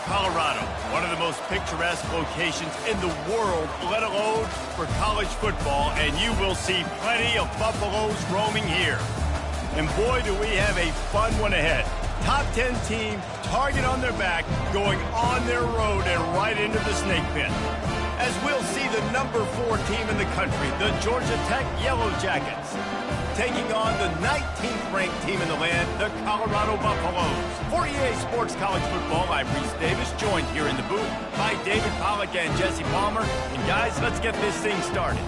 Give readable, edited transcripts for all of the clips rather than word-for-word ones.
Colorado, one of the most picturesque locations in the world, let alone for college football, and you will see plenty of Buffaloes roaming here. And boy, do we have a fun one ahead. Top 10 team, target on their back, going on their road and right into the snake pit. As we'll see the number 4 team in the country, the Georgia Tech Yellow Jackets, taking on the 19th ranked team in the land, the Colorado Buffaloes. For EA Sports College Football, I'm Reese Davis, joined here in the booth by David Pollack and Jesse Palmer. And guys, let's get this thing started.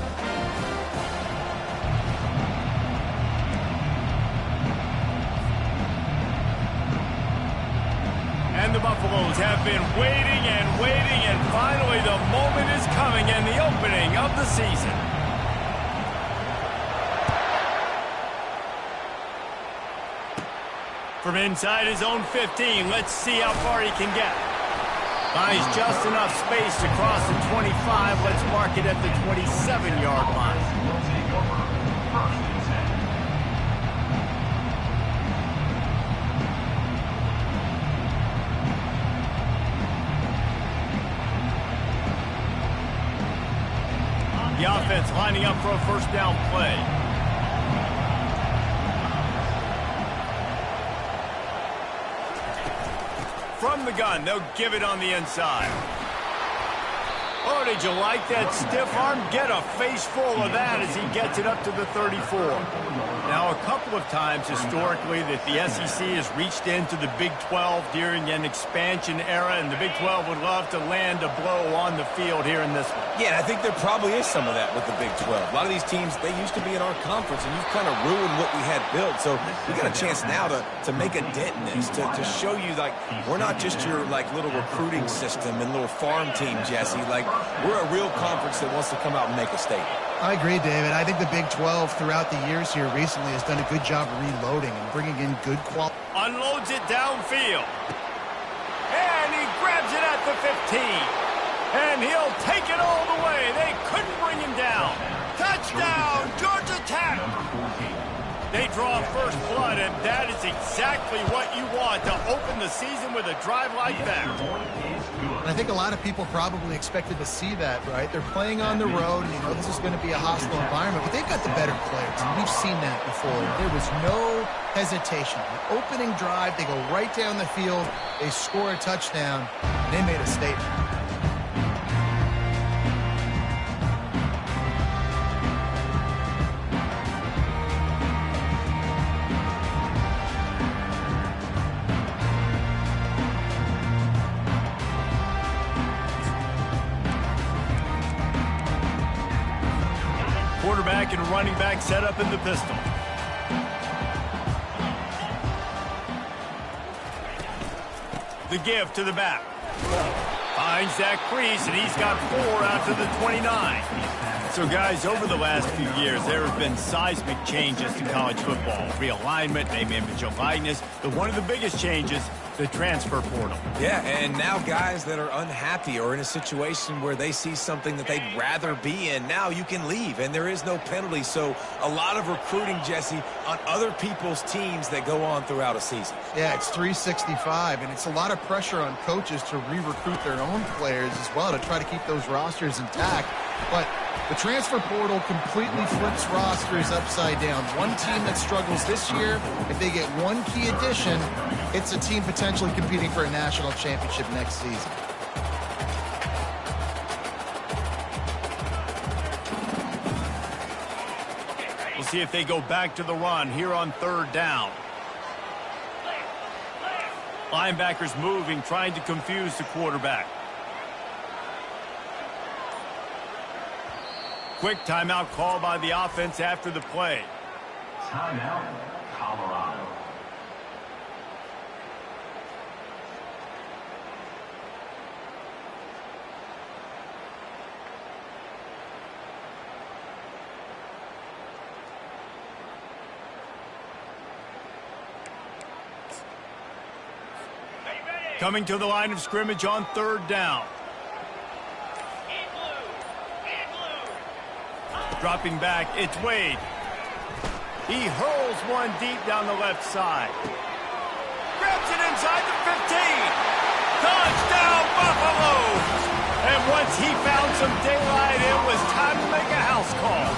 And the Buffaloes have been waiting, and finally the moment is coming and the opening of the season. From inside his own 15, let's see how far he can get. Buys just enough space to cross the 25. Let's mark it at the 27-yard line. The offense lining up for a first down play. From the gun, they'll give it on the inside. Oh, did you like that stiff arm? Get a face full of that as he gets it up to the 34. Now, a couple of times historically that the SEC has reached into the Big 12 during an expansion era, and the Big 12 would love to land a blow on the field here in this one. Yeah, I think there probably is some of that with the Big 12. A lot of these teams, they used to be in our conference, and you've kind of ruined what we had built. So we got a chance now to make a dent in this, to show you, like, we're not just your, like, little recruiting system and little farm team, Jesse. Like, we're a real conference that wants to come out and make a statement. I agree, David. I think the Big 12 throughout the years here recently has done a good job reloading and bringing in good quality. Unloads it downfield. And he grabs it at the 15. And he'll take it all the way. They couldn't bring him down. Touchdown, Georgia Tech. They draw first blood, and that is exactly what you want to open the season with a drive like that. And I think a lot of people probably expected to see that, right? They're playing on the road, and you know this is going to be a hostile environment, but they've got the better players, and we've seen that before. There was no hesitation. The opening drive, they go right down the field, they score a touchdown, and they made a statement. Quarterback and running back set up in the pistol. The give to the back. Finds that crease, and he's got 4 out to the 29. So, guys, over the last few years, there have been seismic changes to college football. Realignment, name, image, and likeness. But one of the biggest changes, the transfer portal. Yeah, and now guys that are unhappy or in a situation where they see something that they'd rather be in, now you can leave, and there is no penalty. So a lot of recruiting, Jesse, on other people's teams that go on throughout a season. Yeah, it's 365, and it's a lot of pressure on coaches to re-recruit their own players as well to try to keep those rosters intact. But the transfer portal completely flips rosters upside down. One team that struggles this year, if they get one key addition, it's a team potentially competing for a national championship next season. We'll see if they go back to the run here on 3rd down. Linebackers moving, trying to confuse the quarterback. Quick timeout call by the offense after the play. Timeout, Colorado. Coming to the line of scrimmage on 3rd down. Dropping back, it's Wade. He hurls one deep down the left side. Grabs it inside the 15. Touchdown! Buffaloes! And once he found some daylight, it was time to make a house call.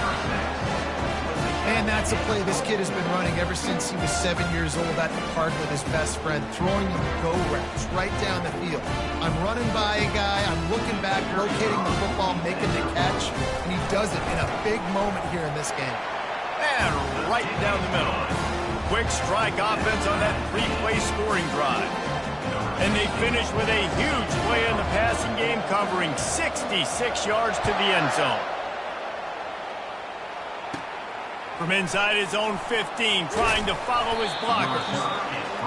And that's a play this kid has been running ever since he was 7 years old at the park with his best friend, throwing him go routes right down the field. I'm running by a guy, I'm looking back, locating the football, making the catch, and he does it in a big moment here in this game. And right down the middle. Quick strike offense on that three-play scoring drive. And they finish with a huge play in the passing game, covering 66 yards to the end zone. From inside his own 15, trying to follow his blockers.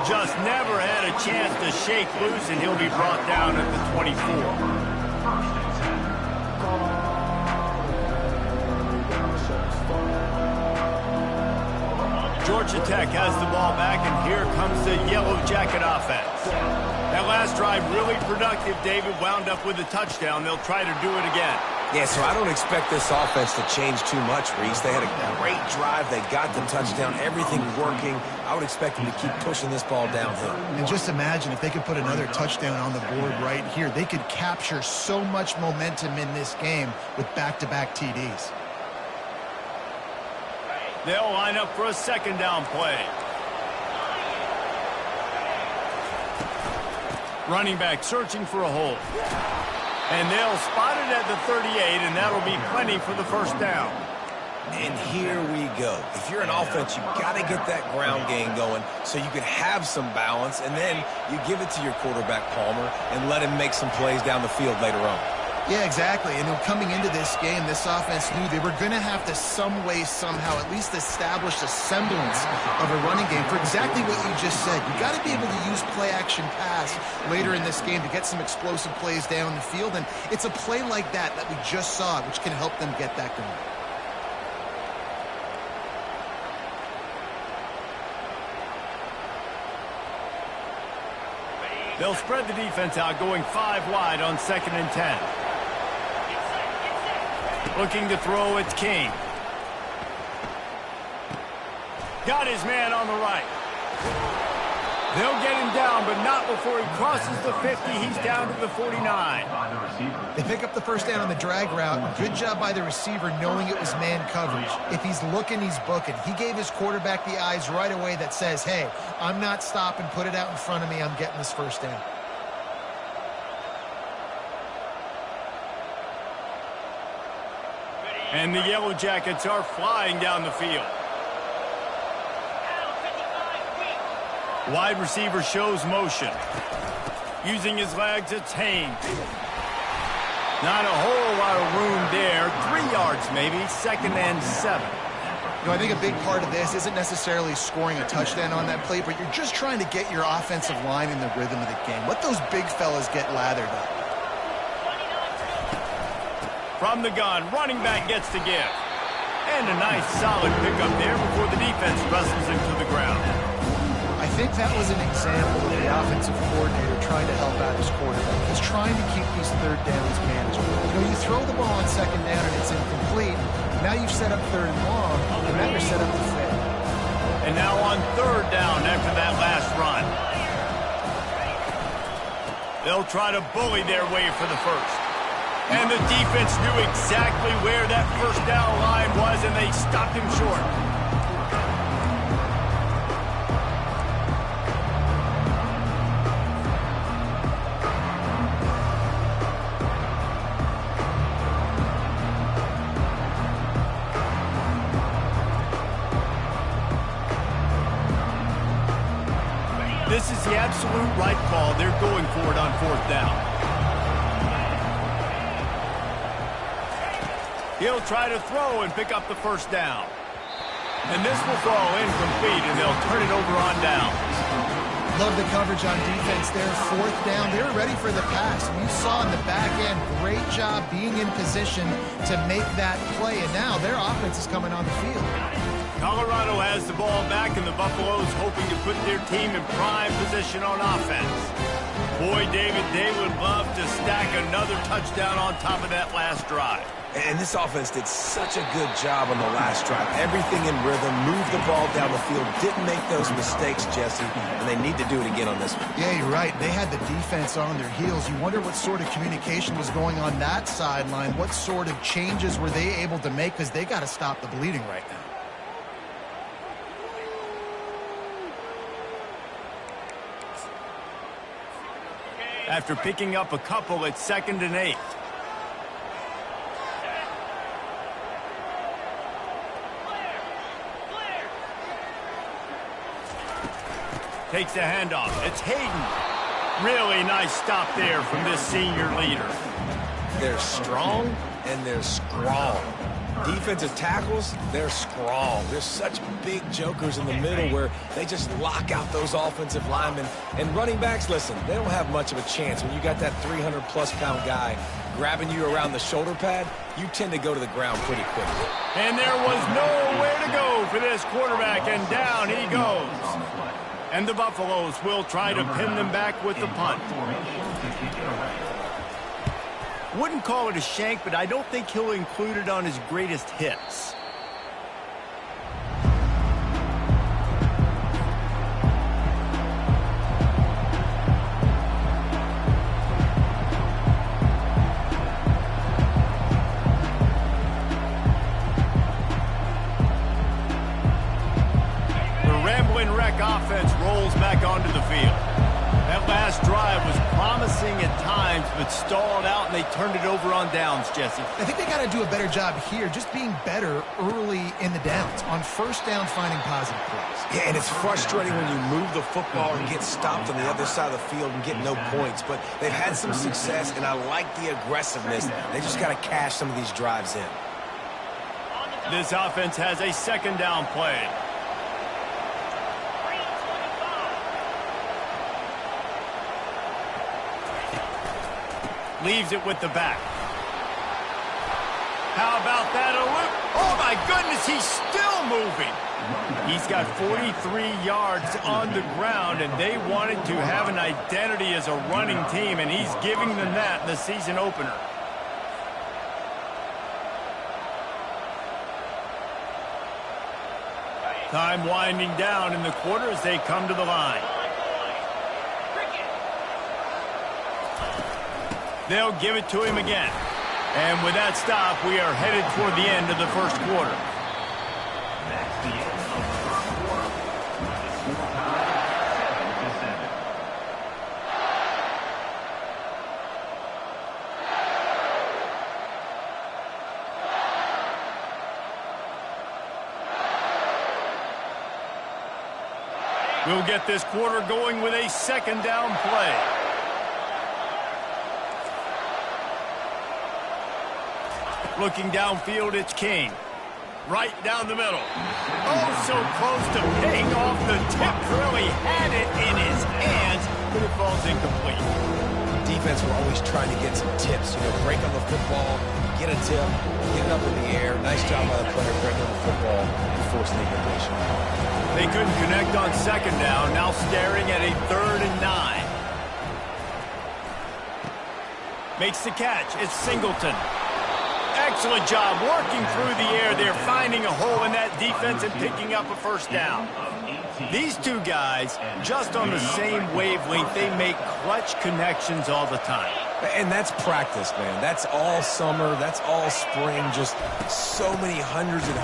Just never had a chance to shake loose, and he'll be brought down at the 24. Georgia Tech has the ball back, and here comes the Yellow Jacket offense. That last drive really productive. David wound up with a touchdown. They'll try to do it again. Yeah, so I don't expect this offense to change too much, Reese. They had a great drive. They got the touchdown. Everything working. I would expect them to keep pushing this ball downhill. And just imagine if they could put another touchdown on the board right here. They could capture so much momentum in this game with back-to-back TDs. They'll line up for a second down play. Running back searching for a hole. And they'll spot it at the 38, and that'll be plenty for the first down. And here we go. If you're an offense, you've got to get that ground game going so you can have some balance, and then you give it to your quarterback, Palmer, and let him make some plays down the field later on. Yeah, exactly. And coming into this game, this offense knew they were going to have to some way, somehow, at least establish a semblance of a running game for exactly what you just said. You got to be able to use play-action pass later in this game to get some explosive plays down the field. And it's a play like that we just saw, which can help them get that going. They'll spread the defense out, going 5 wide on 2nd and 10. Looking to throw, it's King. Got his man on the right. They'll get him down, but not before he crosses the 50. He's down to the 49. They pick up the first down on the drag route. Good job by the receiver knowing it was man coverage. If he's looking, he's booking. He gave his quarterback the eyes right away that says, hey, I'm not stopping. Put it out in front of me. I'm getting this first down. And the Yellow Jackets are flying down the field. Wide receiver shows motion. Using his legs, it's Haynes. Not a whole lot of room there. 3 yards maybe, 2nd and 7. You know, I think a big part of this isn't necessarily scoring a touchdown on that play, but you're just trying to get your offensive line in the rhythm of the game. Let those big fellas get lathered up. From the gun, running back gets the give. And a nice solid pickup there before the defense wrestles him to the ground. I think that was an example of the offensive coordinator trying to help out his quarterback. He's trying to keep these third downs manageable. You know, you throw the ball on 2nd down and it's incomplete. Now you've set up 3rd and long, and then you're set up to fail. And now on 3rd down after that last run. They'll try to bully their way for the first. And the defense knew exactly where that first down line was, and they stopped him short. This is the absolute right call. They're going for it on 4th down. He'll try to throw and pick up the first down. And this will fall incomplete, and they'll turn it over on downs. Love the coverage on defense there. 4th down, they were ready for the pass. And you saw in the back end, great job being in position to make that play. And now their offense is coming on the field. Colorado has the ball back, and the Buffaloes hoping to put their team in prime position on offense. Boy, David, they would love to stack another touchdown on top of that last drive. And this offense did such a good job on the last drive. Everything in rhythm, moved the ball down the field, didn't make those mistakes, Jesse, and they need to do it again on this one. Yeah, you're right. They had the defense on their heels. You wonder what sort of communication was going on that sideline. What sort of changes were they able to make, because they got to stop the bleeding right now. After picking up a couple, it's 2nd and 8. Takes the handoff. It's Hayden. Really nice stop there from this senior leader. They're strong and they're strong. Defensive tackles, they're strong. There's such big jokers in the middle where they just lock out those offensive linemen. And running backs, listen, they don't have much of a chance. When you got that 300-plus pound guy grabbing you around the shoulder pad, you tend to go to the ground pretty quickly. And there was nowhere to go for this quarterback, and down he goes. And the Buffaloes will try to pin them back with the punt. Wouldn't call it a shank, but I don't think he'll include it on his greatest hits. The Ramblin' Wreck offense rolls back onto the field. That last drive was promising at times, but stalled out, and they turned it over on downs, Jesse. I think they got to do a better job here, just being better early in the downs. On first down, finding positive plays. Yeah, and it's frustrating when you move the football and get stopped on the other side of the field and get no points. But they've had some success, and I like the aggressiveness. They just got to cash some of these drives in. This offense has a 2nd down play. Leaves it with the back. How about that? Oh, my goodness, he's still moving. He's got 43 yards on the ground, and they wanted to have an identity as a running team, and he's giving them that in the season opener. Time winding down in the quarter as they come to the line. They'll give it to him again. And with that stop, we are headed toward the end of the first quarter. That's the end of the first quarter. The score tied 7-7. We'll get this quarter going with a 2nd down play. Looking downfield, it's King. Right down the middle. Oh, so close to paying off the tip. Really had it in his hands, but it falls incomplete. Defense were always trying to get some tips. You know, break on the football, get a tip, get it up in the air. Nice job by the player breaking on the football and forcing the incompletion. They couldn't connect on 2nd down. Now staring at a 3rd and 9. Makes the catch. It's Singleton. Excellent job working through the air there, finding a hole in that defense and picking up a first down. These two guys, just on the same wavelength, they make clutch connections all the time. And that's practice, man. That's all summer. That's all spring. Just so many hundreds and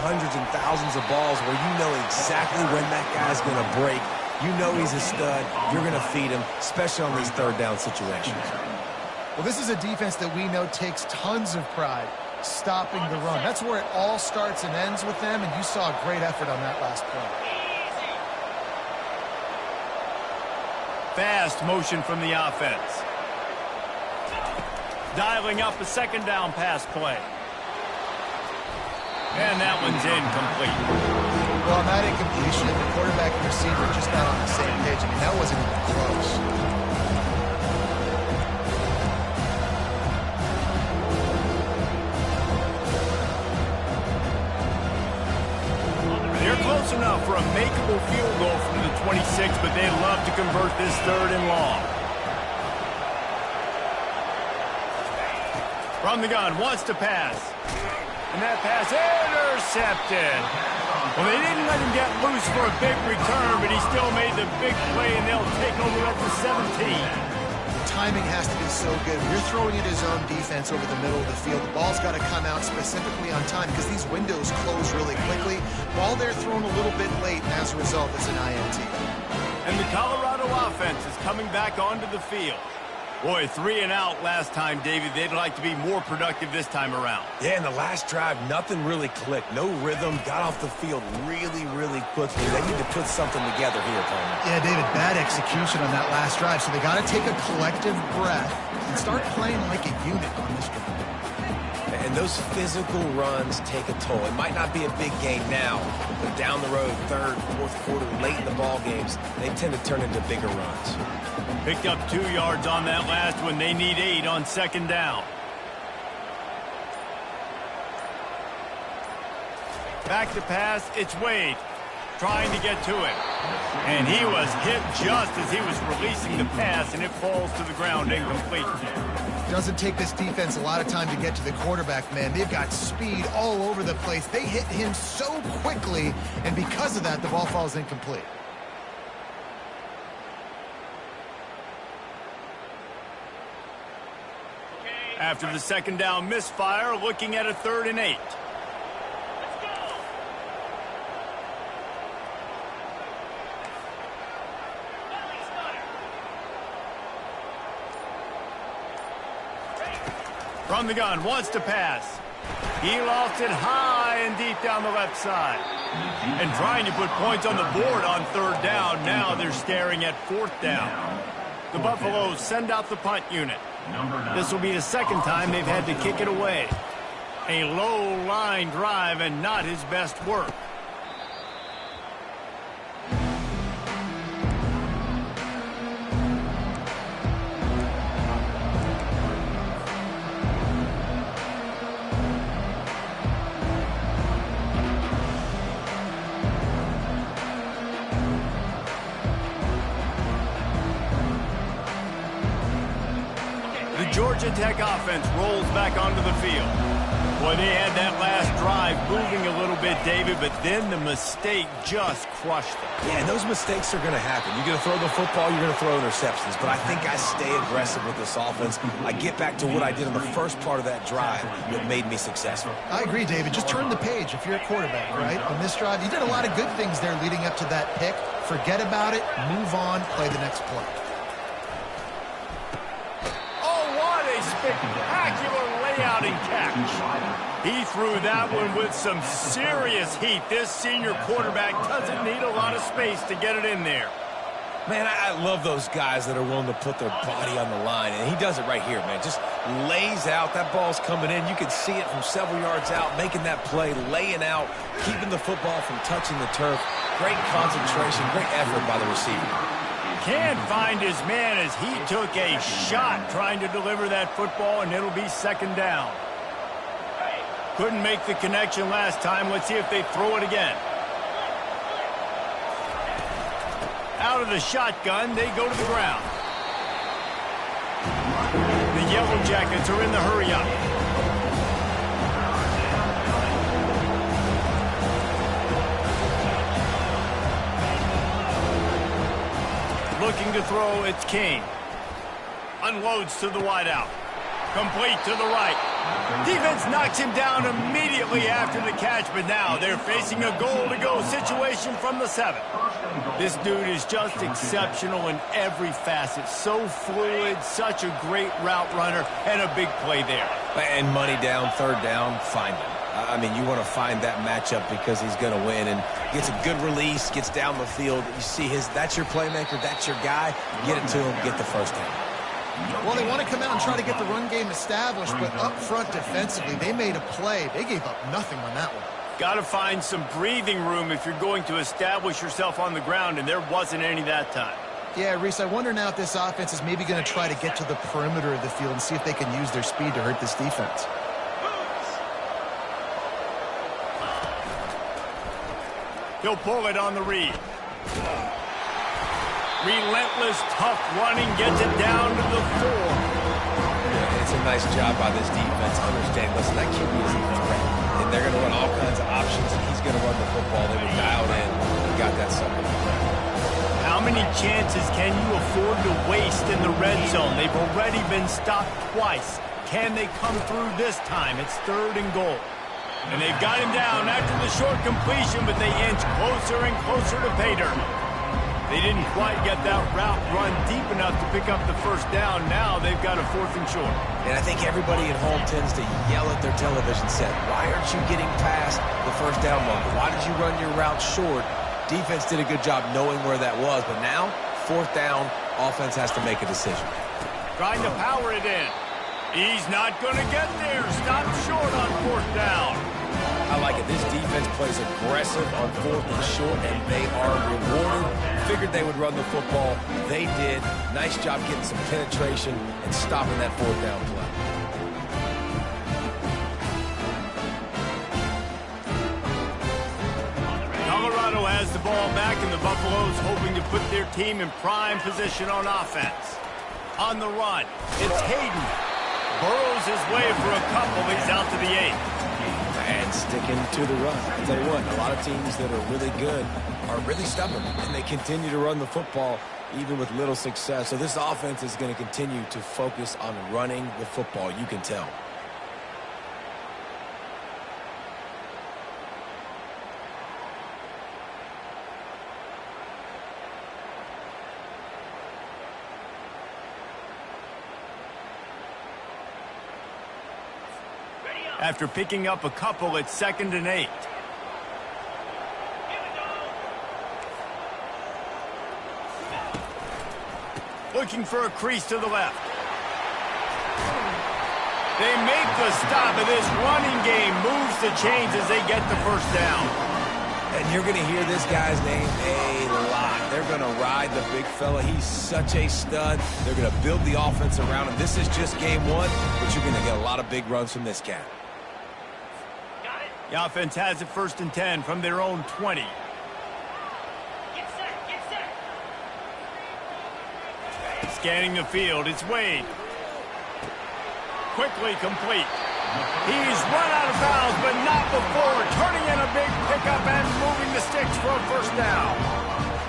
thousands of balls where you know exactly when that guy's going to break. You know he's a stud. You're going to feed him, especially on these 3rd down situations. Well, this is a defense that we know takes tons of pride stopping the run. That's where it all starts and ends with them, and you saw a great effort on that last play. Fast motion from the offense. Dialing up a 2nd down pass play. And that one's incomplete. Well, on that incompletion, the quarterback and receiver just not on the same page. I mean, that wasn't even close. They're close enough for a makeable field goal from the 26, but they'd love to convert this 3rd and long. From the gun, wants to pass. And that pass intercepted. Well, they didn't let him get loose for a big return, but he still made the big play, and they'll take over at the 17. The timing has to be so good. When you're throwing at his own defense over the middle of the field, the ball's got to come out specifically on time because these windows close really quickly. Ball there thrown a little bit late, and as a result, it's an INT. And the Colorado offense is coming back onto the field. Boy, 3 and out last time, David. They'd like to be more productive this time around. Yeah, in the last drive, nothing really clicked. No rhythm. Got off the field really, really quickly. They need to put something together here, Tony. Yeah, David, bad execution on that last drive. So they got to take a collective breath and start playing like a unit on this drive. And those physical runs take a toll. It might not be a big game now, but down the road, third, fourth quarter, late in the ball games, they tend to turn into bigger runs. Picked up 2 yards on that last one. They need 8 on second down. Back to pass. It's Wade trying to get to it. And he was hit just as he was releasing the pass, and it falls to the ground incomplete. Doesn't take this defense a lot of time to get to the quarterback, man. They've got speed all over the place. They hit him so quickly, and because of that, the ball falls incomplete. After the second down misfire, looking at a 3rd and 8. From the gun, wants to pass. He lost it high and deep down the left side. And trying to put points on the board on 3rd down. Now they're staring at 4th down. The Buffaloes send out the punt unit. This will be the second time they've had to kick it away. A low line drive and not his best work. Georgia Tech offense rolls back onto the field. Boy, they had that last drive moving a little bit, David, but then the mistake just crushed them. Yeah, and those mistakes are going to happen. You're going to throw the football, you're going to throw interceptions. But I think I stay aggressive with this offense. I get back to what I did in the first part of that drive that made me successful. I agree, David. Just turn the page if you're a quarterback, right? On this drive, you did a lot of good things there leading up to that pick. Forget about it, move on, play the next play. Spectacular layout and catch. He threw that one with some serious heat. This senior quarterback doesn't need a lot of space to get it in there. Man, I love those guys that are willing to put their body on the line, and he does it right here, man. Just lays out. That ball's coming in. You can see it from several yards out, making that play, laying out, keeping the football from touching the turf. Great concentration, great effort by the receiver. Can't find his man as he took a shot trying to deliver that football, and it'll be 2nd down. Couldn't make the connection last time. Let's see if they throw it again. Out of the shotgun, they go to the ground. The Yellow Jackets are in the hurry-up. Looking to throw, it's King. Unloads to the wideout. Complete to the right. Defense knocks him down immediately after the catch, but now they're facing a goal-to-go situation from the 7. This dude is just exceptional in every facet. So fluid, such a great route runner, and a big play there. And money down, 3rd down, find him. I mean, you want to find that matchup because he's going to win, and gets a good release, gets down the field. You see that's your playmaker, that's your guy. Get it to him, get the 1st down. Well, they want to come out and try to get the run game established, but up front defensively, they made a play. They gave up nothing on that one. Got to find some breathing room if you're going to establish yourself on the ground, and there wasn't any that time. Yeah, Reese, I wonder now if this offense is maybe going to try to get to the perimeter of the field and see if they can use their speed to hurt this defense. He'll pull it on the read. Relentless, tough running gets it down to the 4. It's a nice job by this defense understanding, listen, that QB is a threat. And they're going to run all kinds of options, and he's going to run the football. They were dialed in and got that sucker. How many chances can you afford to waste in the red zone? They've already been stopped twice. Can they come through this time? It's 3rd and goal. And they've got him down after the short completion, but they inch closer and closer to pay dirt. They didn't quite get that route run deep enough to pick up the first down. Now they've got a 4th and short. And I think everybody at home tends to yell at their television set, why aren't you getting past the first down marker? Why did you run your route short? Defense did a good job knowing where that was, but now, 4th down, offense has to make a decision. Trying to power it in. He's not going to get there. Stop short on 4th down. I like it. This defense plays aggressive on 4th and short, and they are rewarded. Figured they would run the football. They did. Nice job getting some penetration and stopping that 4th down play. Colorado has the ball back, and the Buffaloes hoping to put their team in prime position on offense. On the run, it's Hayden. Burrows his way for a couple. He's out to the 8. And sticking to the run. I'll tell you what, a lot of teams that are really good are really stubborn, and they continue to run the football even with little success. So this offense is going to continue to focus on running the football. You can tell. After picking up a couple, it's 2nd and 8. Looking for a crease to the left. They make the stop, and this running game moves the chains as they get the first down. And you're going to hear this guy's name a lot. They're going to ride the big fella. He's such a stud. They're going to build the offense around him. This is just game 1, but you're going to get a lot of big runs from this cat. The offense has it 1st and 10 from their own 20. Get set, get set. Scanning the field, it's Wade. Quickly complete. He's run out of bounds, but not before. Turning in a big pickup and moving the sticks for a first down.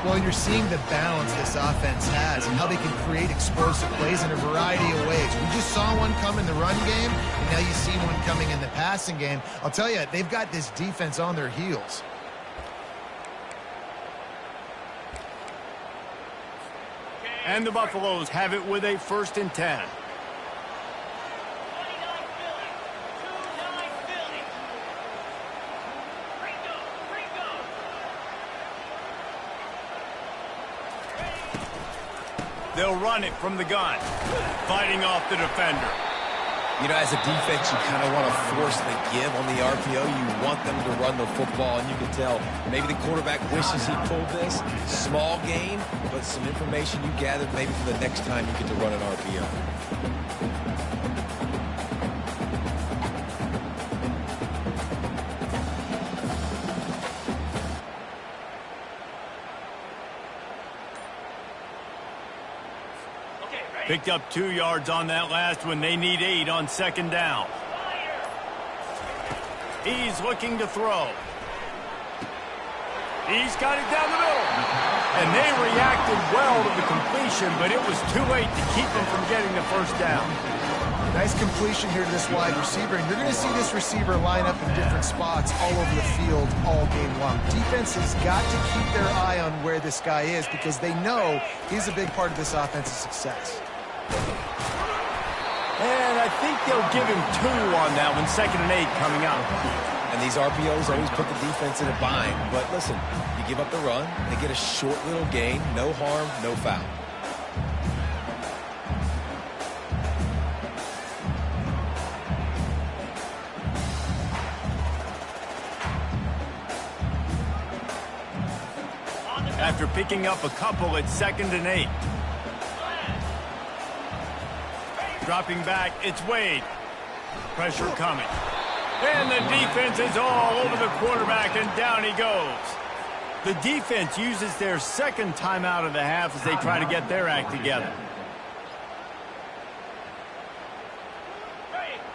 Well, you're seeing the balance this offense has and how they can create explosive plays in a variety of ways. We just saw one come in the run game, and now you see one coming in the passing game. I'll tell you, they've got this defense on their heels. And the Buffaloes have it with a 1st and 10. They'll run it from the gun, fighting off the defender. You know, as a defense, you kind of want to force the give on the RPO. You want them to run the football, and you can tell maybe the quarterback wishes he pulled this. Small gain, but some information you gathered maybe for the next time you get to run an RPO. Picked up 2 yards on that last one. They need 8 on 2nd down. He's looking to throw. He's got it down the middle. And they reacted well to the completion, but it was too late to keep them from getting the first down. Nice completion here to this wide receiver, and you're going to see this receiver line up in different spots all over the field all game long. Defense has got to keep their eye on where this guy is because they know he's a big part of this offense's success. And I think they'll give him 2 on that one, 2nd and 8 coming up. And these RPOs always put the defense in a bind. But listen, you give up the run, they get a short little gain, no harm, no foul. After picking up a couple, it's 2nd and 8. Dropping back, it's Wade. Pressure coming. And the defense is all over the quarterback, and down he goes. The defense uses their 2nd timeout of the half as they try to get their act together.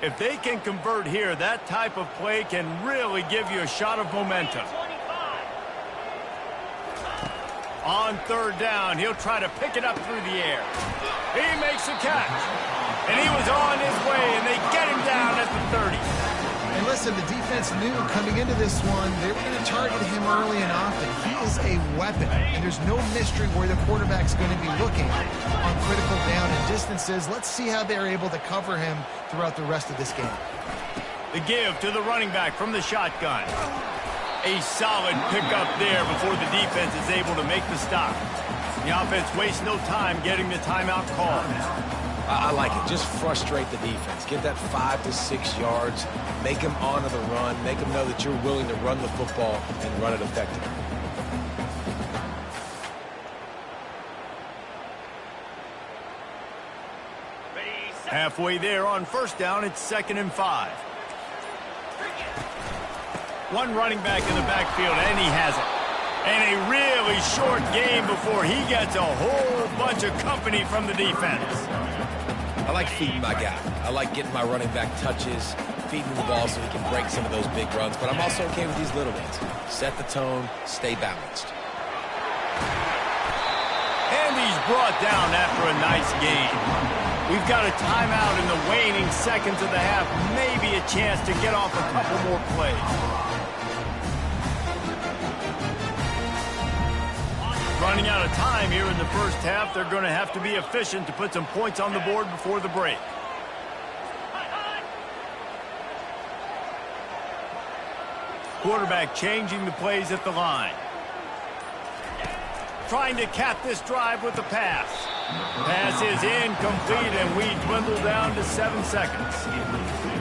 If they can convert here, that type of play can really give you a shot of momentum. On third down, he'll try to pick it up through the air. He makes a catch. And he was on his way, and they get him down at the 30. And listen, the defense knew coming into this one, they were going to target him early and often. He is a weapon, and there's no mystery where the quarterback's going to be looking on critical down and distances. Let's see how they're able to cover him throughout the rest of this game. The give to the running back from the shotgun. A solid pickup there before the defense is able to make the stop. The offense wastes no time getting the timeout call. I like it. Just frustrate the defense. Give that 5 to 6 yards. Make them honor the run. Make them know that you're willing to run the football and run it effectively. Halfway there on first down, it's 2nd and 5. One running back in the backfield, and he has it. And a really short game before he gets a whole bunch of company from the defense. I like feeding my guy. I like getting my running back touches, feeding the ball so he can break some of those big runs. But I'm also okay with these little ones. Set the tone, stay balanced. And he's brought down after a nice game. We've got a timeout in the waning seconds of the half. Maybe a chance to get off a couple more plays. Running out of time here in the first half. They're going to have to be efficient to put some points on the board before the break. Quarterback changing the plays at the line. Trying to cap this drive with the pass. Pass is incomplete, and we dwindle down to 7 seconds.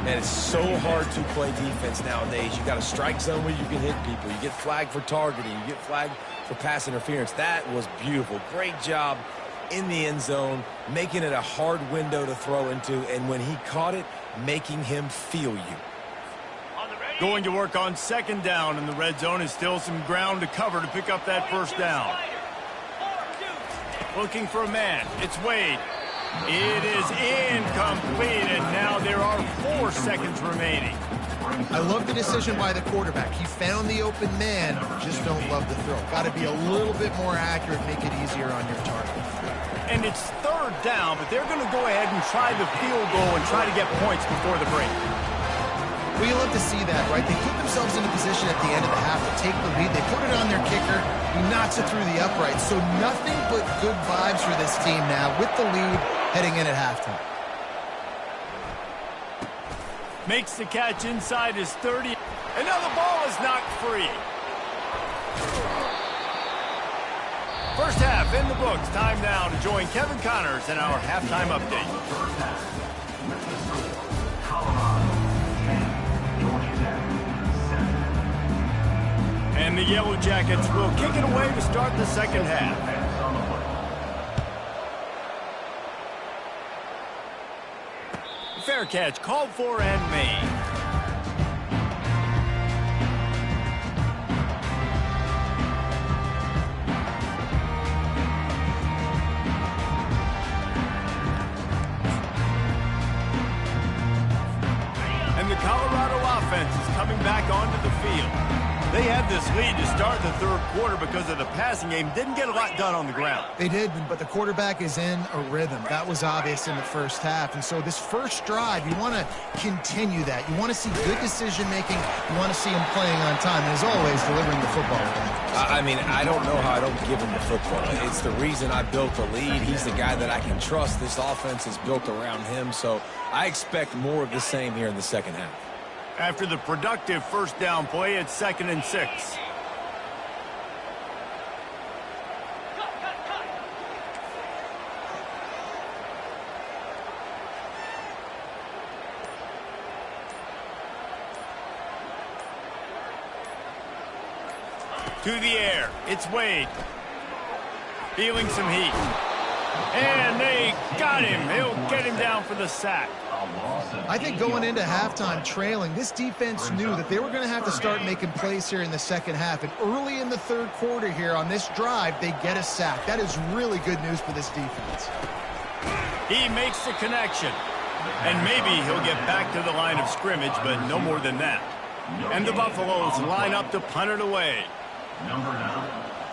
And it's so hard to play defense nowadays. You got a strike zone where you can hit people. You get flagged for targeting. You get flagged for pass interference. That was beautiful. Great job in the end zone, making it a hard window to throw into, and when he caught it, making him feel you. Going to work on 2nd down, and the red zone is still some ground to cover to pick up that first down. Looking for a man. It's Wade. It is incomplete, and now there are 4 seconds remaining. I love the decision by the quarterback. He found the open man, just don't love the throw. Got to be a little bit more accurate, make it easier on your target. And it's 3rd down, but they're going to go ahead and try the field goal and try to get points before the break. Well, you love to see that, right? They put themselves in a position at the end of the half to take the lead. They put it on their kicker. He knocks it through the uprights. So nothing but good vibes for this team now with the lead heading in at halftime. Makes the catch inside his 30. And now the ball is knocked free. First half in the books. Time now to join Kevin Connors in our halftime update. And the Yellow Jackets will kick it away to start the second half. Fair catch called for and made. And the Colorado offense is coming back onto the field. They had this lead to start the 3rd quarter because of the passing game. Didn't get a lot done on the ground. They did, but the quarterback is in a rhythm. That was obvious in the first half. And so this first drive, you want to continue that. You want to see good decision-making. You want to see him playing on time. And as always, delivering the football. I mean, I don't know how I don't give him the football. It's the reason I built the lead. He's the guy that I can trust. This offense is built around him. So I expect more of the same here in the second half. After the productive first down play, it's 2nd and 6. To the air, it's Wade. Feeling some heat. And they got him. He'll get him down for the sack. I think going into halftime trailing, this defense knew that they were going to have to start making plays here in the second half. And early in the 3rd quarter here on this drive, they get a sack. That is really good news for this defense. He makes the connection. And maybe he'll get back to the line of scrimmage, but no more than that. And the Buffaloes line up to punt it away. Number 9,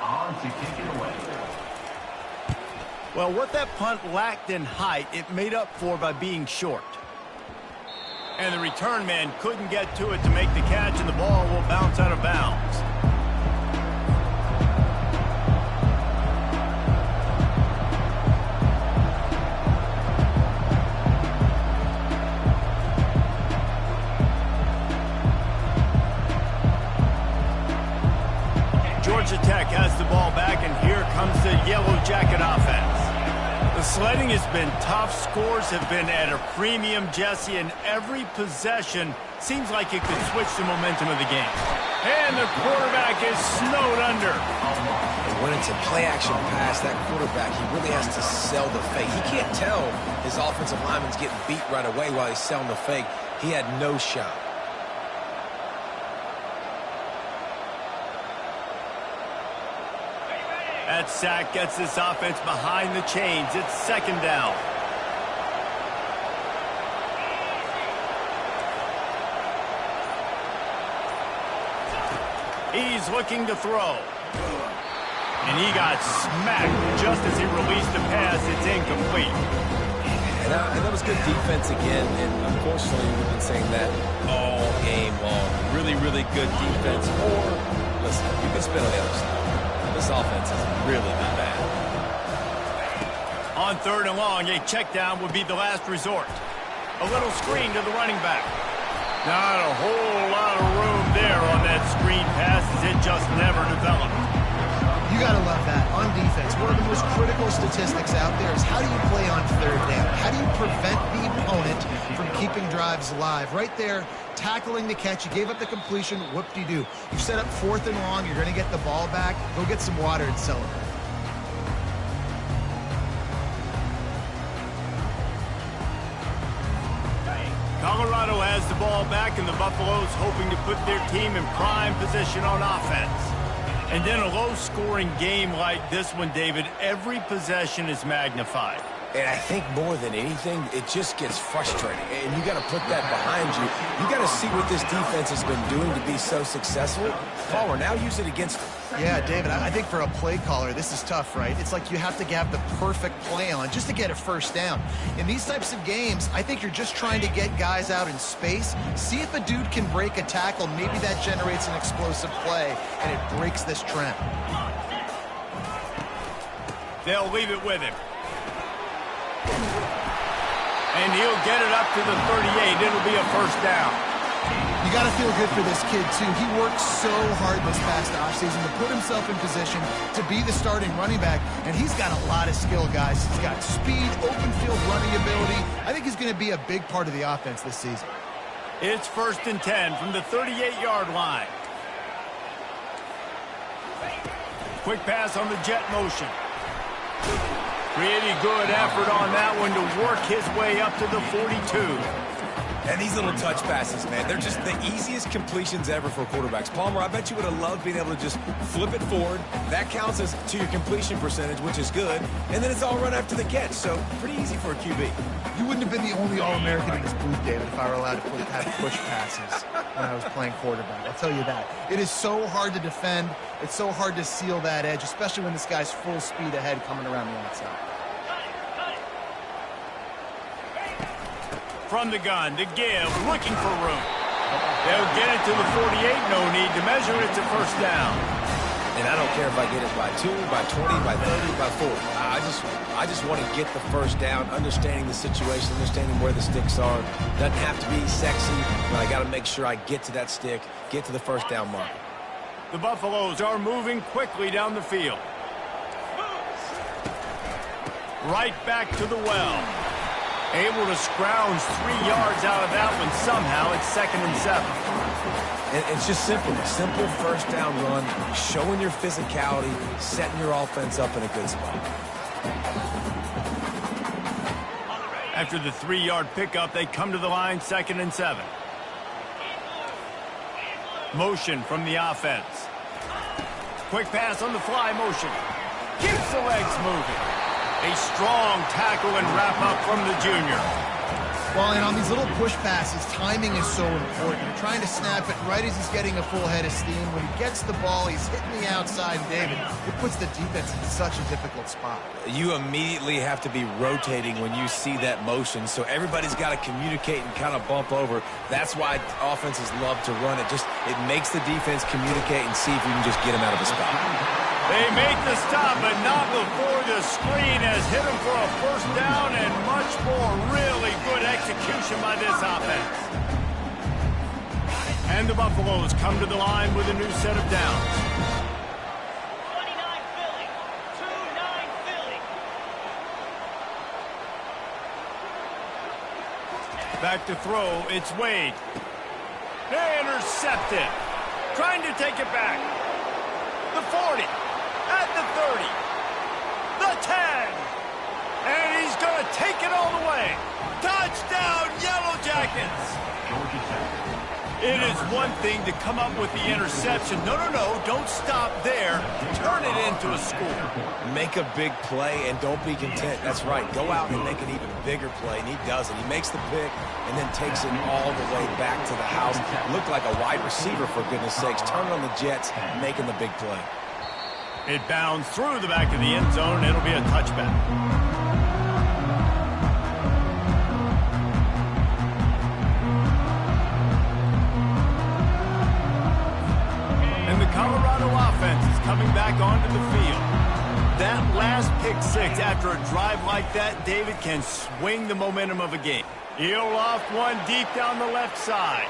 on to kick it away. Well, what that punt lacked in height, it made up for by being short. And the return man couldn't get to it to make the catch, and the ball will bounce out of bounds. Georgia Tech has the ball back, and here comes the Yellow Jacket offense. The sledding has been tough. Scores have been at a premium, Jesse, and every possession seems like it could switch the momentum of the game. And the quarterback is snowed under. And when it's a play-action pass, that quarterback, he really has to sell the fake. He can't tell his offensive lineman's getting beat right away while he's selling the fake. He had no shot. That sack gets this offense behind the chains. It's second down. He's looking to throw. And he got smacked just as he released the pass. It's incomplete. And that was good defense again. And unfortunately, we've been saying that all game long. Really, really good defense. Or, listen, you can spin on the other side. This offense has really been bad. On third and long, a check down would be the last resort. A little screen to the running back. Not a whole lot of room there on that screen pass as it just never developed. You got to love that. On defense, one of the most critical statistics out there is how do you play on third down? How do you prevent the opponent from keeping drives alive? Right there, tackling the catch. You gave up the completion. Whoop-de-doo. You set up fourth and long. You're going to get the ball back. Go get some water and celebrate. Colorado has the ball back, and the Buffaloes hoping to put their team in prime position on offense. And in a low-scoring game like this one, David, every possession is magnified. And I think more than anything, it just gets frustrating. And you got to put that behind you. You got to see what this defense has been doing to be so successful. Caller, now use it against them. Yeah, David, I think for a play caller, this is tough, right? It's like you have to have the perfect play on just to get a first down. In these types of games, I think you're just trying to get guys out in space, see if a dude can break a tackle. Maybe that generates an explosive play, and it breaks this trend. They'll leave it with him. And he'll get it up to the 38. It'll be a first down. You got to feel good for this kid, too. He worked so hard this past offseason to put himself in position to be the starting running back, and he's got a lot of skill, guys. He's got speed, open field running ability. I think he's going to be a big part of the offense this season. It's first and 10 from the 38-yard line. Quick pass on the jet motion. Pretty good effort on that one to work his way up to the 42. And these little touch passes, man, they're just the easiest completions ever for quarterbacks. Palmer, I bet you would have loved being able to just flip it forward. That counts as to your completion percentage, which is good. And then it's all run after the catch, so pretty easy for a QB. You wouldn't have been the only All-American in this booth, David, if I were allowed to have push passes when I was playing quarterback. I'll tell you that. It is so hard to defend. It's so hard to seal that edge, especially when this guy's full speed ahead coming around the outside. From the gun, to give, looking for room. They'll get it to the 48, no need to measure it to first down. And I don't care if I get it by 2, by 20, by 30, by 40. I just want to get the first down, understanding the situation, understanding where the sticks are. Doesn't have to be sexy, but I got to make sure I get to that stick, get to the first down mark. The Buffaloes are moving quickly down the field. Right back to the well. Able to scrounge 3 yards out of that one somehow. It's second and 7. And it's just simple. Simple first down run, showing your physicality, setting your offense up in a good spot. After the 3-yard pickup, they come to the line, second and 7. Motion from the offense. Quick pass on the fly motion. Keeps the legs moving. A strong tackle and wrap-up from the junior. Well, and on these little push passes, timing is so important. You're trying to snap it right as he's getting a full head of steam. When he gets the ball, he's hitting the outside, David. It puts the defense in such a difficult spot. You immediately have to be rotating when you see that motion, so everybody's got to communicate and kind of bump over. That's why offenses love to run it. It makes the defense communicate and see if you can just get him out of a spot. They make the stop, but not before the screen has hit him for a first down and much more. Really good execution by this offense. And the Buffaloes come to the line with a new set of downs. 29 Philly. 2-9 Philly. Back to throw, it's Wade. They intercept it. Trying to take it back. The 40. At the 30. The 10. And he's going to take it all the way. Touchdown, Yellow Jackets. Georgia Tech. It is one thing to come up with the interception. No, don't stop there. Turn it into a score. Make a big play and don't be content. That's right. Go out and make an even bigger play, and he does it. He makes the pick and then takes it all the way back to the house. Looked like a wide receiver, for goodness sakes. Turning on the Jets, making the big play. It bounds through the back of the end zone. It'll be a touchback. And the Colorado offense is coming back onto the field. That last pick six after a drive like that, David, can swing the momentum of a game. He'll off one deep down the left side.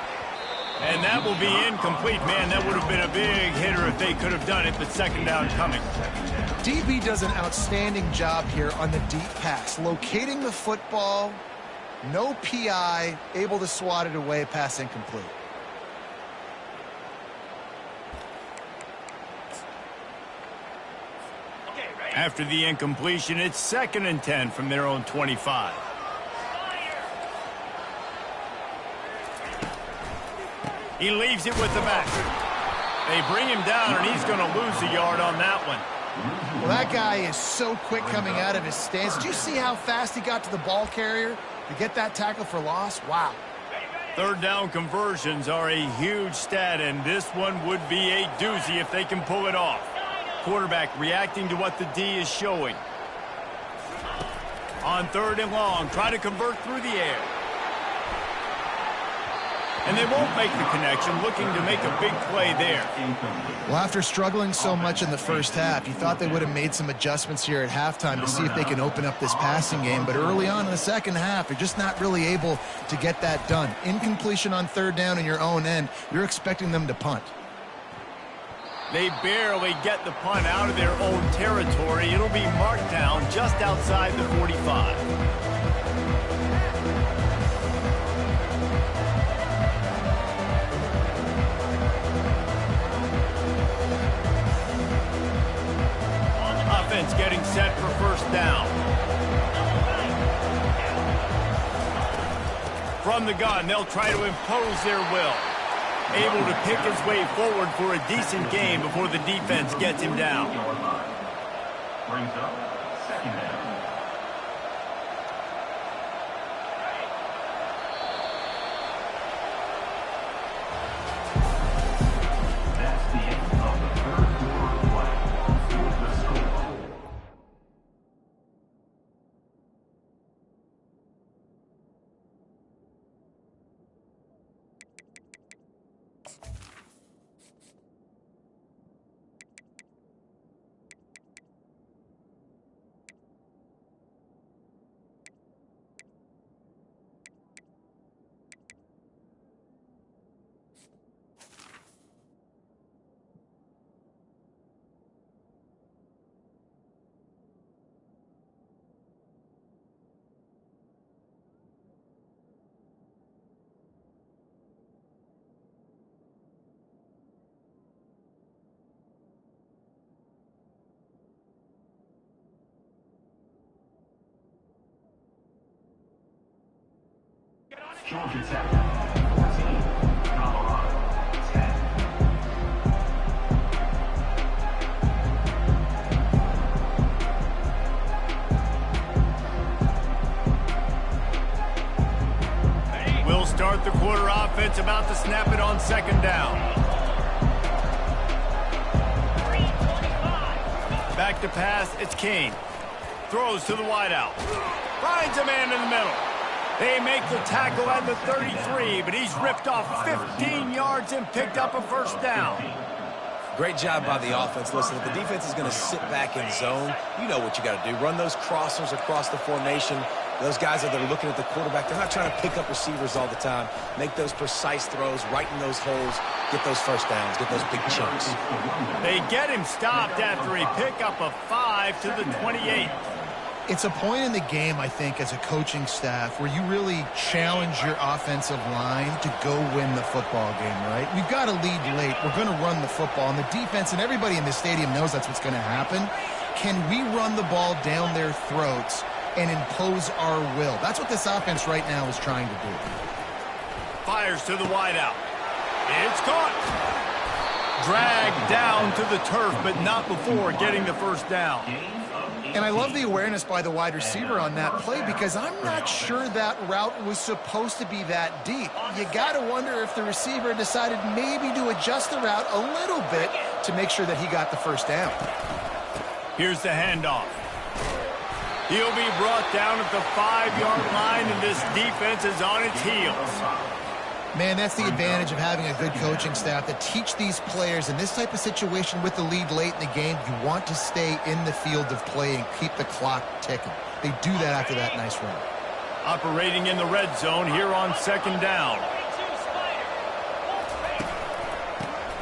And that will be incomplete. Man, that would have been a big hitter if they could have done it, but second down coming. DB does an outstanding job here on the deep pass, locating the football, no PI, able to swat it away, pass incomplete. After the incompletion, it's 2nd and 10 from their own 25. He leaves it with the back. They bring him down, and he's going to lose a yard on that one. Well, that guy is so quick coming out of his stance. Did you see how fast he got to the ball carrier to get that tackle for loss? Wow. Third down conversions are a huge stat, and this one would be a doozy if they can pull it off. Quarterback reacting to what the D is showing. On 3rd and long, try to convert through the air. And they won't make the connection, looking to make a big play there. Well, after struggling so much in the first half, you thought they would have made some adjustments here at halftime to see if they can open up this passing game. But early on in the second half, you're just not really able to get that done. Incompletion on 3rd down in your own end, you're expecting them to punt. They barely get the punt out of their own territory. It'll be marked down just outside the 45. Offense getting set for first down. From the gun, they'll try to impose their will. Able to pick his way forward for a decent game before the defense gets him down. Brings up 2nd down. That's the end of the 3rd quarter play. The score. Georgia Tech, 14, Colorado, 10. quarter offense about to snap it on second down. Back to pass, it's Kane. Throws to the wideout. Finds a man in the middle. They make the tackle at the 33, but he's ripped off 15 yards and picked up a first down. Great job by the offense. Listen, if the defense is going to sit back in zone, you know what you got to do. Run those crossers across the formation. Those guys that are looking at the quarterback, they're not trying to pick up receivers all the time. Make those precise throws, right in those holes, get those first downs, get those big chunks. They get him stopped after he picked up a 5 to the 28. It's a point in the game, I think, as a coaching staff where you really challenge your offensive line to go win the football game, right? We've got to lead late. We're going to run the football. And the defense and everybody in the stadium knows that's what's going to happen. Can we run the ball down their throats and impose our will? That's what this offense right now is trying to do. Fires to the wideout. It's caught. Dragged down to the turf, but not before getting the first down. And I love the awareness by the wide receiver on that play because I'm not sure that route was supposed to be that deep. You got to wonder if the receiver decided maybe to adjust the route a little bit to make sure that he got the first down. Here's the handoff. He'll be brought down at the 5-yard line, and this defense is on its heels. Man, that's the advantage of having a good coaching staff that teach these players in this type of situation with the lead late in the game. You want to stay in the field of play and keep the clock ticking. They do that after that nice run. Operating in the red zone here on second down.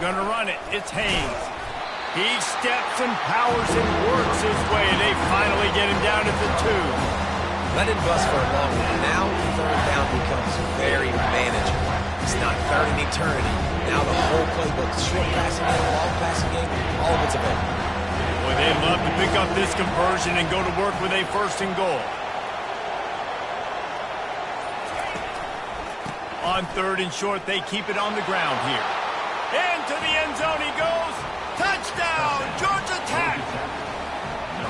Gonna run it. It's Haynes. He steps and powers and works his way. They finally get him down at the 2. Let it bust for a long one. Now third down becomes very manageable. It's not third in eternity. Now the whole playbook, short passing game, long passing game, all of it's available. Boy, they'd love to pick up this conversion and go to work with a first and goal. On third and short, they keep it on the ground here. Into the end zone he goes. Touchdown, Georgia Tech.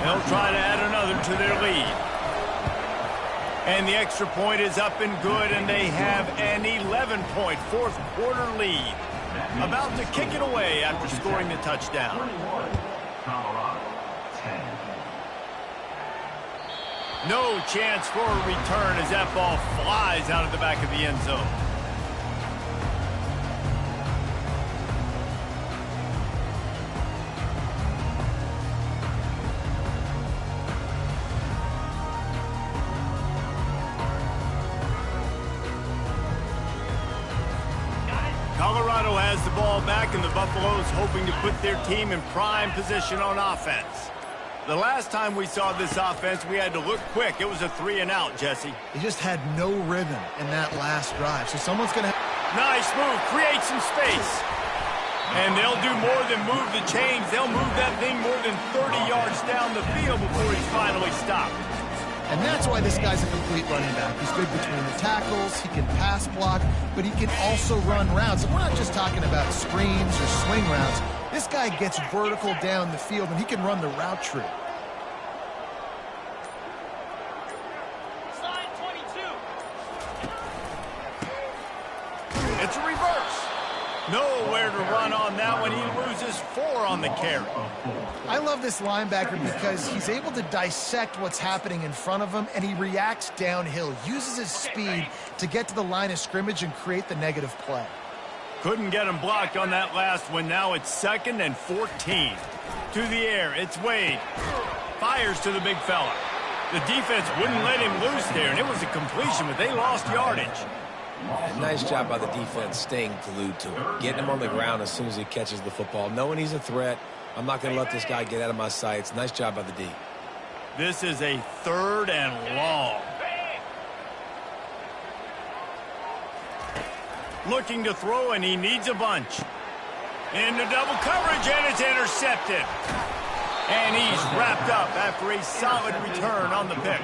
They'll try to add another to their lead. And the extra point is up and good, and they have an 11-point fourth-quarter lead. About to kick it away after scoring the touchdown. No chance for a return as that ball flies out of the back of the end zone. Colorado has the ball back, and the Buffaloes hoping to put their team in prime position on offense. The last time we saw this offense, we had to look quick. It was a 3-and-out, Jesse. They just had no rhythm in that last drive. So someone's going to... Nice move. Create some space. And they'll do more than move the chains. They'll move that thing more than 30 yards down the field before he's finally stopped. And that's why this guy's a complete running back. He's good between the tackles, he can pass block, but he can also run routes. And we're not just talking about screens or swing routes. This guy gets vertical down the field, and he can run the route tree. Slide 22. It's a reverse. Nowhere to run on that one. He loses 4 on the carry. I love this linebacker because he's able to dissect what's happening in front of him, and he reacts downhill, uses his speed to get to the line of scrimmage and create the negative play. Couldn't get him blocked on that last one. Now it's 2nd and 14. To the air, it's Wade. Fires to the big fella. The defense wouldn't let him loose there, and it was a completion, but they lost yardage. Nice job by the defense staying glued to him, getting him on the ground as soon as he catches the football, knowing he's a threat. I'm not going to let this guy get out of my sights. Nice job by the D. This is a 3rd and long. Looking to throw, and he needs a bunch. Into double coverage, and it's intercepted. And he's wrapped up after a solid return on the pick.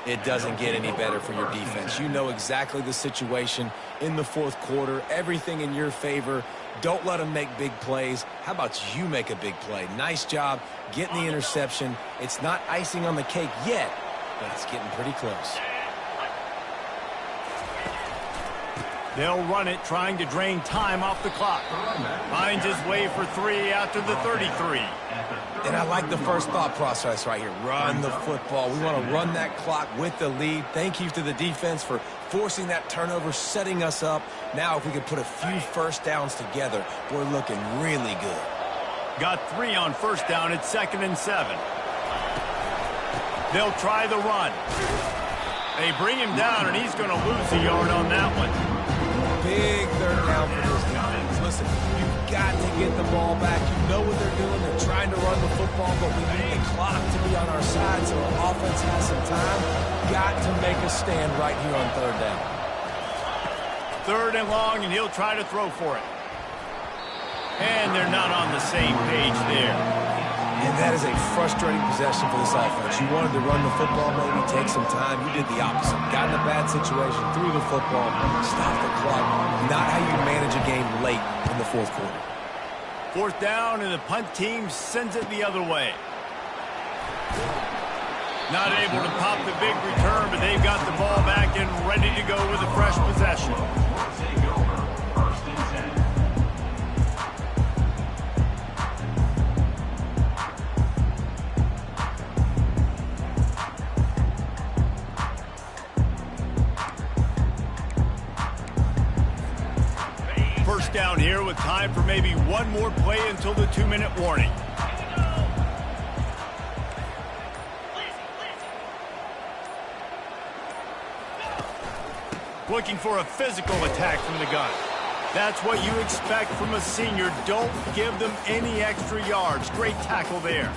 It doesn't get any better for your defense. You know exactly the situation in the 4th quarter, everything in your favor. Don't let them make big plays. How about you make a big play? Nice job getting the interception. It's not icing on the cake yet, but it's getting pretty close. They'll run it, trying to drain time off the clock. Finds his way for 3 after the 33. And I like the first thought process right here. Run the football. We want to run that clock with the lead. Thank you to the defense for forcing that turnover, setting us up. Now if we could put a few first downs together, we're looking really good. Got 3 on first down at 2nd and 7. They'll try the run. They bring him down, and he's going to lose a yard on that one. Big third down for this defense. Listen, you've got to get the ball back. You know what they're doing. They're trying to run the football, but we need the clock to be on our side so our offense has some time. Got to make a stand right here on 3rd down. 3rd and long, and he'll try to throw for it. And they're not on the same page there. And that is a frustrating possession for this offense. You wanted to run the football, maybe take some time. You did the opposite. Got in a bad situation, threw the football, stopped the clock. Not how you manage a game late in the 4th quarter. 4th down, and the punt team sends it the other way. Not able to pop the big return, but they've got the ball back and ready to go with a fresh possession. Down here with time for maybe one more play until the 2-minute warning. Looking for a physical attack from the gun. That's what you expect from a senior. Don't give them any extra yards. Great tackle there.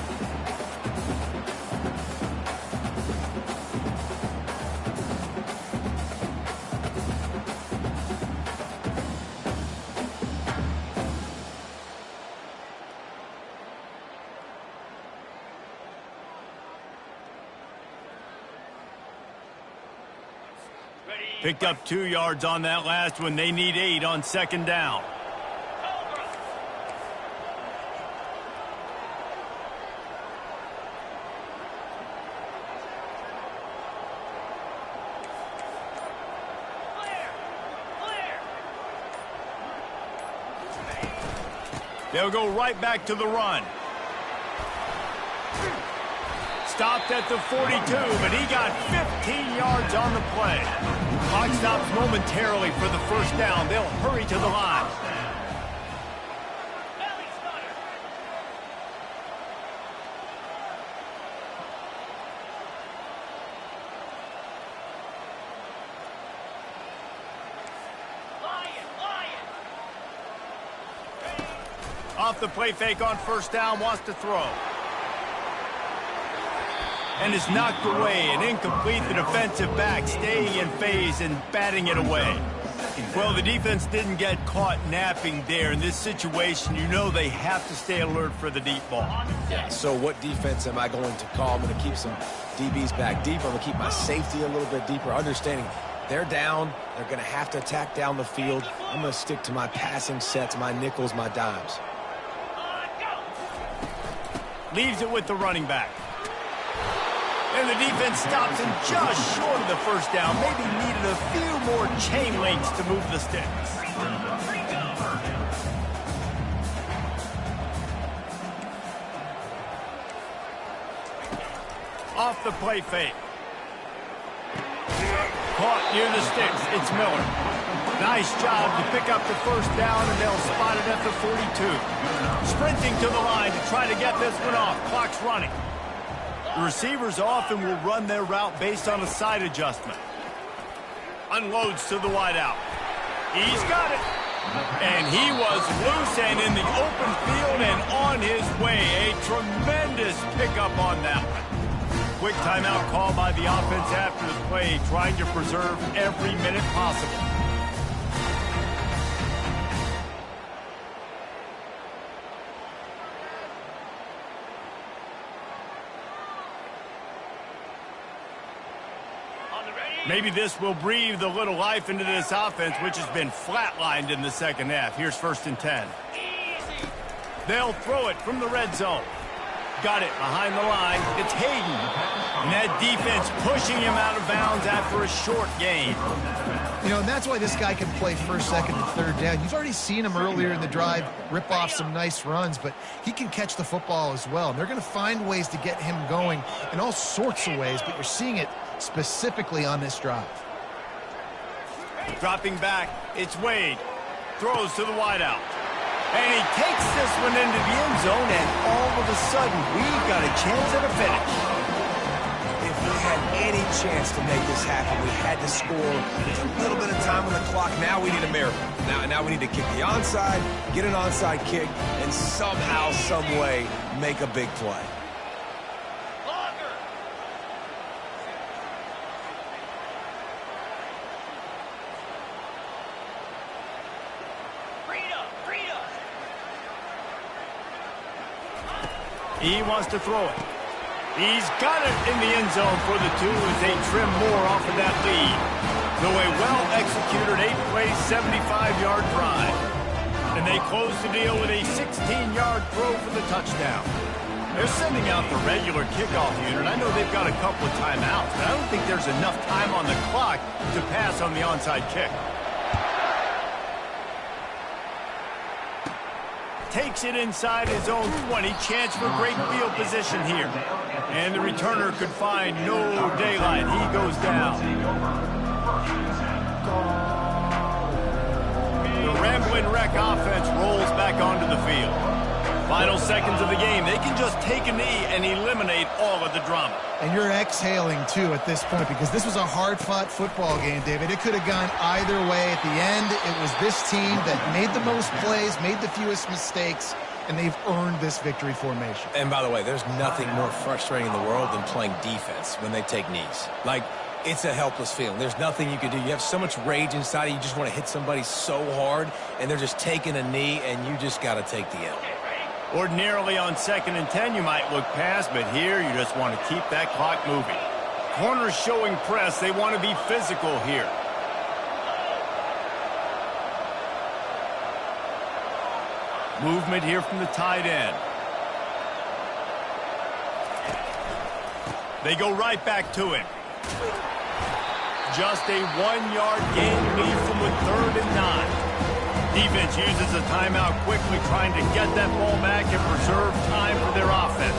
Picked up 2 yards on that last one. They need 8 on 2nd down. They'll go right back to the run. Stopped at the 42, but he got 15 yards on the play. Clock stops momentarily for the first down. They'll hurry to the line. Off the play fake on first down, wants to throw. And is knocked away and incomplete. The defensive back staying in phase and batting it away. Well, the defense didn't get caught napping there. In this situation, you know they have to stay alert for the deep ball. Yeah, so what defense am I going to call? I'm going to keep some DBs back deep. I'm going to keep my safety a little bit deeper, understanding they're down. They're going to have to attack down the field. I'm going to stick to my passing sets, my nickels, my dimes. Leaves it with the running back. And the defense stops him just short of the first down. Maybe needed a few more chain links to move the sticks. Off the play fake. Caught near the sticks. It's Miller. Nice job to pick up the first down, and they'll spot it at the 42. Sprinting to the line to try to get this one off. Clock's running. The receivers often will run their route based on a side adjustment. Unloads to the wideout. He's got it. And he was loose and in the open field and on his way. A tremendous pickup on that one. Quick timeout call by the offense after the play, trying to preserve every minute possible. Maybe this will breathe a little life into this offense, which has been flatlined in the second half. Here's 1st and 10. They'll throw it from the red zone. Got it behind the line. It's Hayden. And that defense pushing him out of bounds after a short gain. You know, and that's why this guy can play first, second, and third down. You've already seen him earlier in the drive rip off some nice runs, but he can catch the football as well. And they're going to find ways to get him going in all sorts of ways, but you're seeing it specifically on this drive. Dropping back, it's Wade. Throws to the wideout. And he takes this one into the end zone, and all of a sudden, we've got a chance at a finish. If we had any chance to make this happen, we had to score. There's a little bit of time on the clock. Now we need a miracle. Now we need to kick the onside, get an onside kick, and somehow, some way, make a big play. He wants to throw it. He's got it in the end zone for the 2 as they trim more off of that lead. So a well-executed 8-play, 75-yard drive. And they close the deal with a 16-yard throw for the touchdown. They're sending out the regular kickoff unit. I know they've got a couple of timeouts, but I don't think there's enough time on the clock to pass on the onside kick. Takes it inside his own 20. Chance for great field position here. And the returner could find no daylight. He goes down. The Rambling Wreck offense rolls back onto the field. Final seconds of the game. They can just take a knee and eliminate all of the drama. And you're exhaling, too, at this point, because this was a hard-fought football game, David. It could have gone either way. At the end, it was this team that made the most plays, made the fewest mistakes, and they've earned this victory formation. And by the way, there's nothing more frustrating in the world than playing defense when they take knees. Like, it's a helpless feeling. There's nothing you can do. You have so much rage inside you. You just want to hit somebody so hard, and they're just taking a knee, and you just got to take the L. Ordinarily on 2nd and 10, you might look past, but here you just want to keep that clock moving. Corners showing press. They want to be physical here. Movement here from the tight end. They go right back to him. Just a 1-yard gain lead from the 3rd and 9. Defense uses a timeout quickly, trying to get that ball back and preserve time for their offense.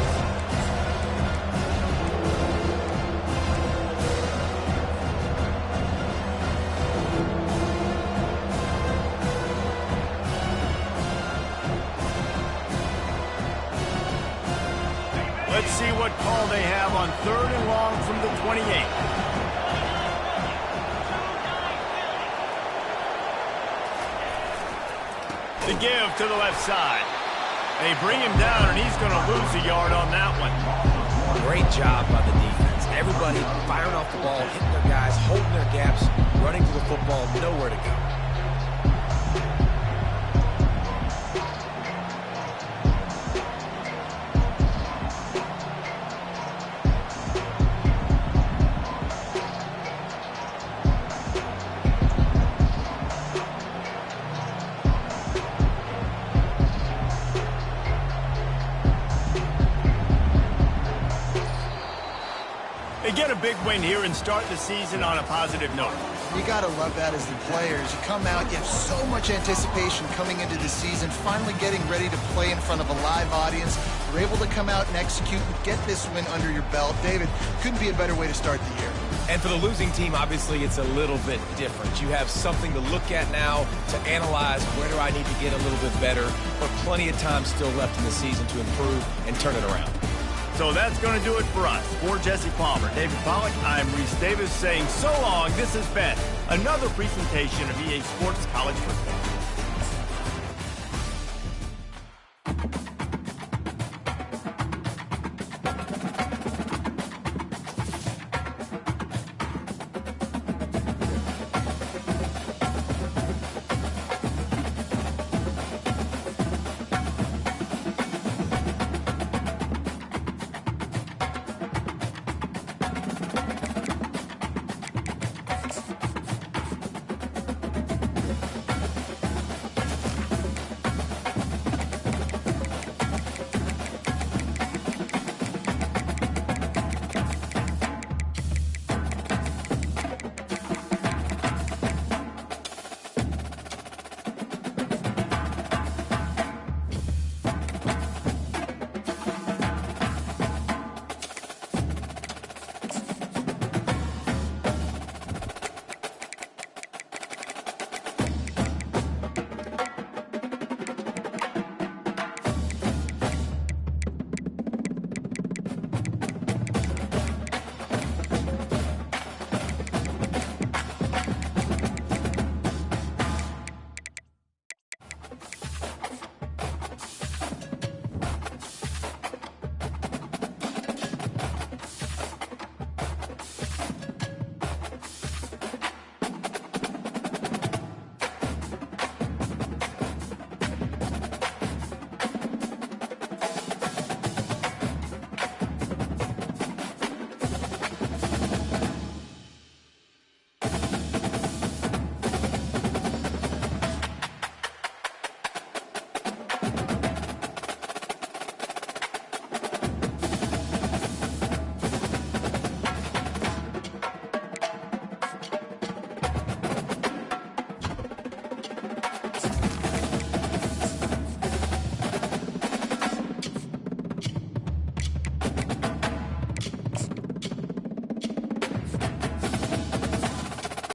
Let's see what call they have on 3rd and long from the 28. The give to the left side. They bring him down, and he's going to lose a yard on that one. Great job by the defense. Everybody firing off the ball, hitting their guys, holding their gaps, running to the football, nowhere to go. They get a big win here and start the season on a positive note. You got to love that as the players. You come out, you have so much anticipation coming into the season, finally getting ready to play in front of a live audience. You're able to come out and execute and get this win under your belt. David, couldn't be a better way to start the year. And for the losing team, obviously, it's a little bit different. You have something to look at now to analyze where do I need to get a little bit better, but plenty of time still left in the season to improve and turn it around. So that's going to do it for us. For Jesse Palmer, David Pollack, I'm Reese Davis saying so long. This has been another presentation of EA Sports College Football.